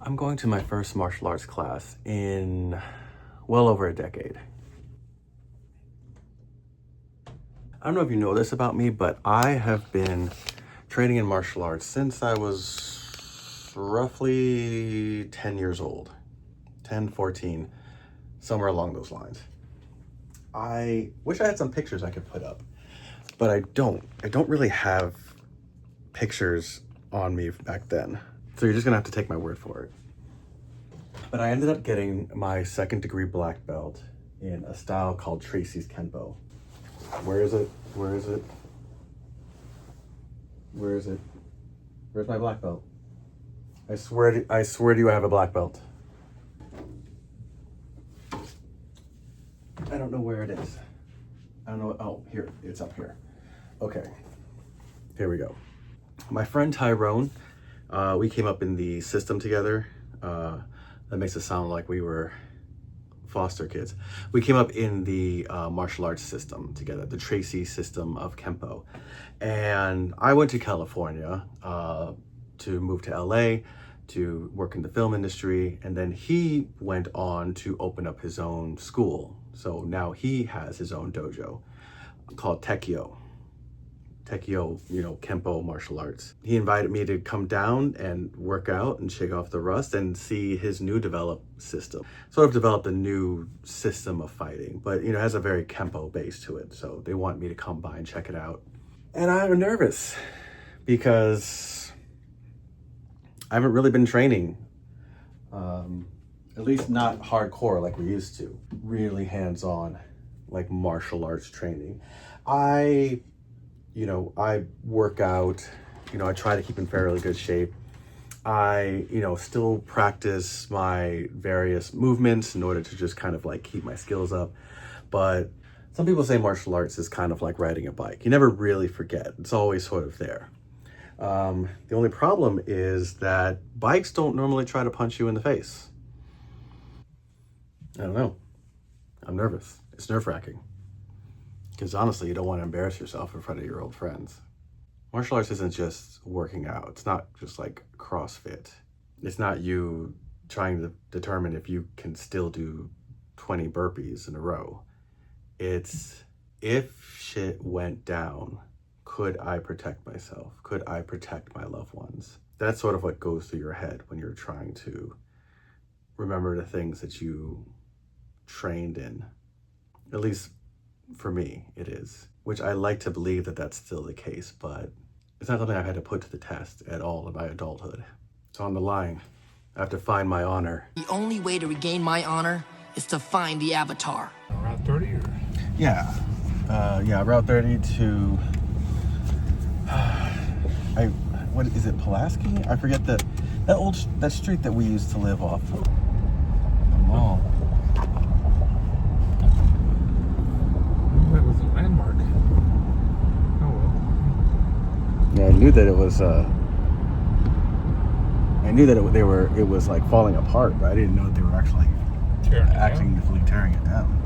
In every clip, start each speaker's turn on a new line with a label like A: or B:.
A: I'm going to my first martial arts class in well over a decade. I don't know if you know this about me, but I have been training in martial arts since I was roughly 10 years old. 10, 14, somewhere along those lines. I wish I had some pictures I could put up, but I don't. I don't really have pictures on me back then. So you're just gonna have to take my word for it. But I ended up getting my second degree black belt in a style called Tracy's Kenpo. Where is it? Where is it? Where is it? Where's my black belt? I swear to you I have a black belt. I don't know where it is. I don't know. Oh, here, it's up here. Okay, here we go. My friend Tyrone, we came up in the system together. That makes it sound like we were foster kids. We came up in the martial arts system together, the Tracy system of Kenpo. And I went to California to move to LA to work in the film industry. And then he went on to open up his own school. So now he has his own dojo called Tekio, Kenpo martial arts. He invited me to come down and work out and shake off the rust and see his new developed system. Sort of developed a new system of fighting, but it has a very Kenpo base to it. So they want me to come by and check it out. And I'm nervous because I haven't really been training, at least not hardcore like we used to, really hands-on, like martial arts training. I work out, I try to keep in fairly good shape. I, still practice my various movements in order to just kind of like keep my skills up. But some people say martial arts is kind of like riding a bike. You never really forget. It's always sort of there. The only problem is that bikes don't normally try to punch you in the face. I don't know. I'm nervous. It's nerve-wracking. Because honestly, you don't want to embarrass yourself in front of your old friends. Martial arts isn't just working out. It's not just like CrossFit. It's not you trying to determine if you can still do 20 burpees in a row. It's if shit went down, could I protect myself? Could I protect my loved ones? That's sort of what goes through your head when you're trying to remember the things that you trained in. At least for me, it is. Which I like to believe that that's still the case, but it's not something I've had to put to the test at all in my adulthood. It's on the line. I have to find my honor.
B: The only way to regain my honor is to find the avatar.
C: Route 30 or?
A: Yeah. Route 30 to... what is it, Pulaski? I forget that street that we used to live off of. The mall.
C: That was a landmark. Oh well.
A: Yeah, I knew that it was. I knew that it was like falling apart, but I didn't know that they were actually actively tearing it down.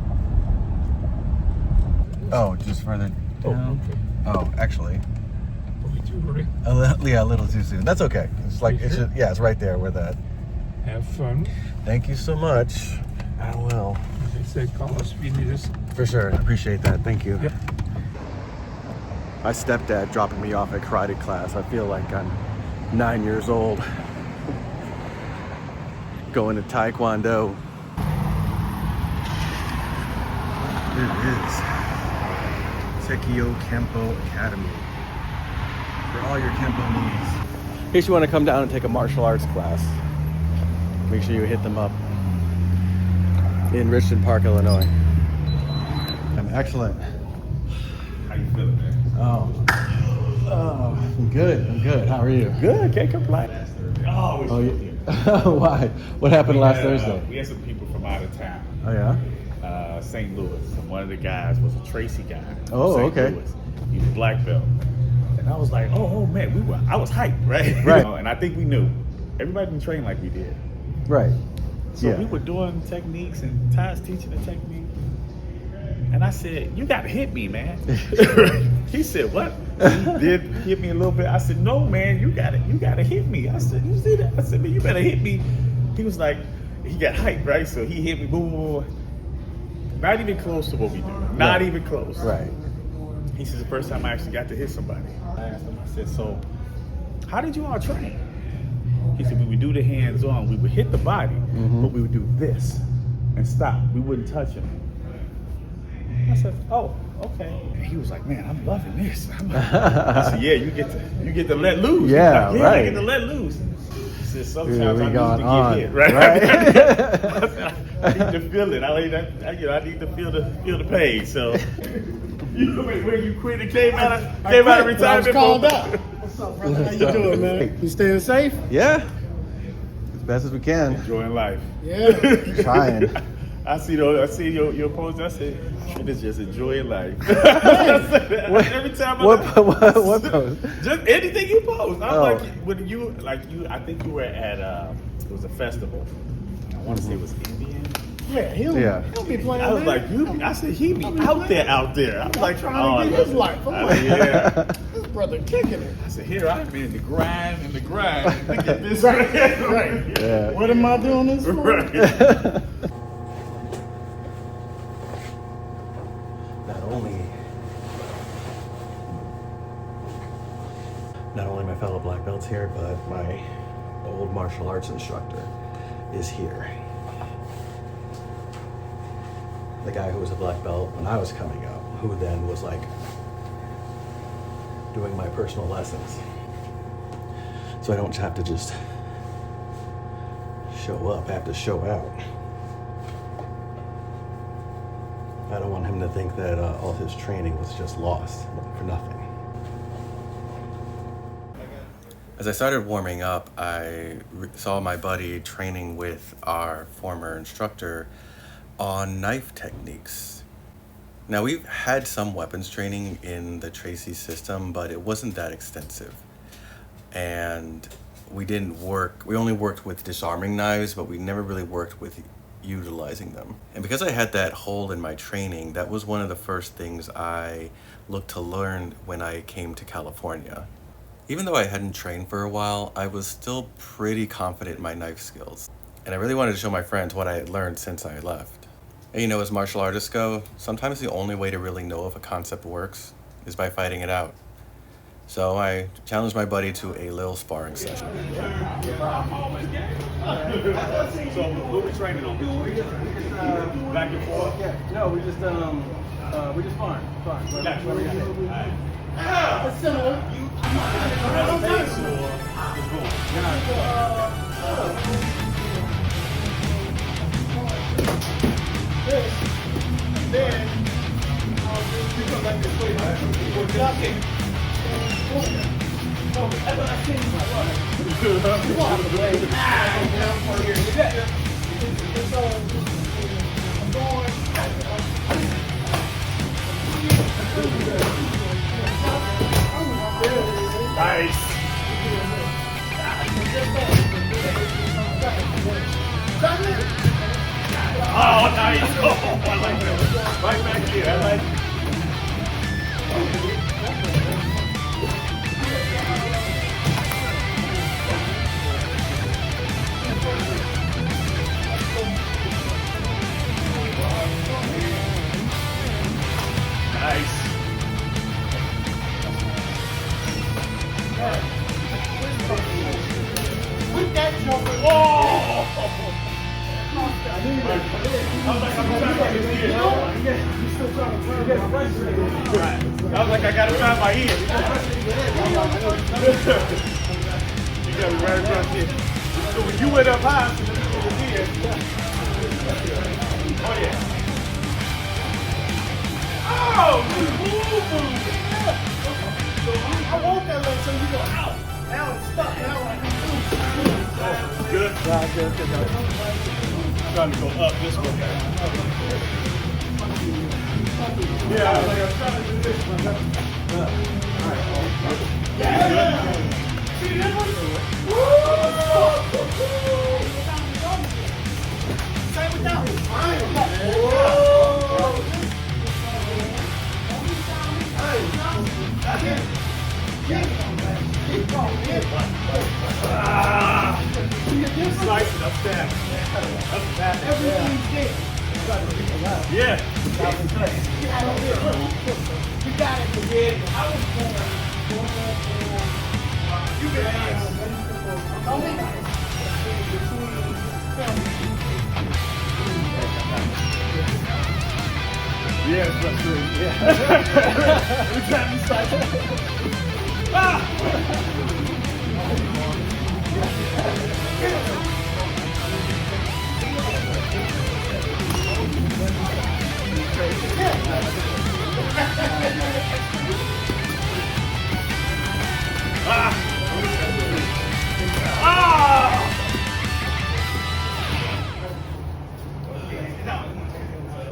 A: Oh, just further down.
C: Okay.
A: Oh, actually.
C: Too early.
A: A little too soon. That's okay. It's like it's just, it's right there where that.
C: Have fun.
A: Thank you so much. I will.
C: As they say, call us if you need us.
A: For sure. I appreciate that. Thank you.
C: Yep.
A: My stepdad dropping me off at karate class. I feel like I'm 9 years old. Going to Taekwondo. It is Tekio Kenpo Academy. For all your Kenpo needs. In case you want to come down and take a martial arts class, make sure you hit them up in Richmond Park, Illinois. Excellent.
C: How you feeling, man?
A: I'm good. How are you? Good, can't complain.
C: Oh,
A: yeah. Why? What happened last Thursday?
C: We had some people from out of town.
A: Oh, yeah?
C: St. Louis. And one of the guys was a Tracy guy.
A: Oh,
C: St.
A: okay.
C: Louis. He was black belt. And I was like, oh man, I was hyped, right?
A: Right.
C: And I think we knew. Everybody didn't train like we did.
A: Right.
C: So we were doing techniques and Ty's teaching the technique. And I said, you gotta hit me, man. He said, what? He did hit me a little bit. I said, no, man, you gotta hit me. I said, you see that? I said, man, you better hit me He was like, he got hyped, right? So he hit me, boom, boom, boom. Not even close to what we do. Not even close.
A: Right.
C: He says, the first time I actually got to hit somebody. I asked him, I said, so how did you all train? He said, we would do the hands-on. We would hit the body, but we would do this and stop. We wouldn't touch him. I said, oh, okay. And he was like, man, I'm loving this. I said, yeah, you get to let loose.
A: Yeah,
C: like,
A: right.
C: I get to let loose. He said, sometimes
A: Dude,
C: I need to
A: on,
C: get hit, right?
A: right?
C: I need to feel it. I need to feel the pain. So, where you quit and came out of retirement?
D: I was called up. What's up, brother? How you doing, man? You staying safe?
A: Yeah. As best as we can.
C: Enjoying life.
D: Yeah.
A: Trying.
C: I see your post. I say, it is just enjoying life. Every time
A: What post?
C: Just anything you post. I'm
A: Oh.
C: like, when you I think you were at it was a festival. I want to say it was Indian.
D: Yeah, he'll be playing.
C: I was
D: man.
C: like, I said he be out there. I was like,
D: trying to get his life. I'm like,
C: yeah.
D: this brother kicking it.
C: I said, here I've been in the grind. Look at this.
D: Right.
A: Yeah.
D: What am I doing this for?
C: Right.
A: Not only my fellow black belts here, but my old martial arts instructor is here. The guy who was a black belt when I was coming up, who then was like doing my personal lessons. So I don't have to just show up, I have to show out. I don't want him to think that all his training was just lost for nothing. As I started warming up, I saw my buddy training with our former instructor on knife techniques. Now, we've had some weapons training in the Tracy system, but it wasn't that extensive. And we only worked with disarming knives, but we never really worked with utilizing them. And because I had that hole in my training, that was one of the first things I looked to learn when I came to California. Even though I hadn't trained for a while, I was still pretty confident in my knife skills. And I really wanted to show my friends what I had learned since I left. And as martial artists go, sometimes the only way to really know if a concept works is by fighting it out. So I challenged my buddy to a little sparring session.
C: So what we training on? Back and forth?
A: Yeah, no, we just sparring.
C: Gotcha. All right.
D: It's similar. Then you come back this way, right?
C: Nice. Oh, nice. Oh, I like that. Right back here. I like it. Nice.
D: With that jumper.
C: Oh! I was like, I gotta find my ear. You got me right across here. So when you went up high, so you was here. Oh yeah. Oh!
D: I want that leg so you go out. Now it's stuck. Now I can
C: Good. Good. I'm trying to go up this way. Yeah, I was like, I'm trying to do this one. Yeah. See that one?
D: Same with that one. Keep going.
C: Slice it, upstairs.
D: Everything's there.
C: Yeah.
D: You got it. I was you been
C: Yeah, it's frustrating. Yeah. Every time you slice it. Ah!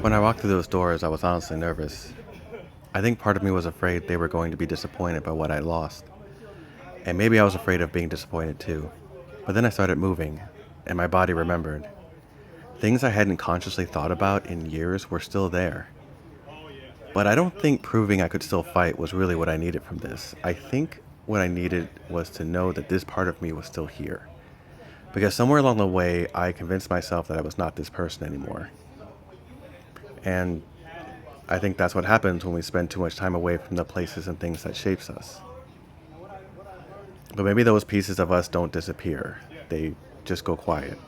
A: When I walked through those doors, I was honestly nervous. I think part of me was afraid they were going to be disappointed by what I lost. And maybe I was afraid of being disappointed too. But then I started moving, and my body remembered. Things I hadn't consciously thought about in years were still there. But I don't think proving I could still fight was really what I needed from this. I think what I needed was to know that this part of me was still here. Because somewhere along the way, I convinced myself that I was not this person anymore. And I think that's what happens when we spend too much time away from the places and things that shapes us. But maybe those pieces of us don't disappear. They just go quiet.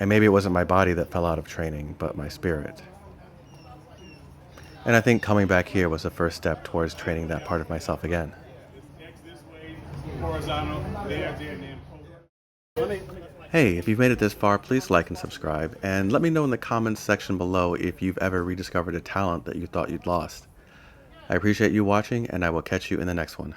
A: And maybe it wasn't my body that fell out of training, but my spirit. And I think coming back here was the first step towards training that part of myself again.
C: Horizontal, there,
A: Hey, if you've made it this far, please like and subscribe, and let me know in the comments section below if you've ever rediscovered a talent that you thought you'd lost. I appreciate you watching, and I will catch you in the next one.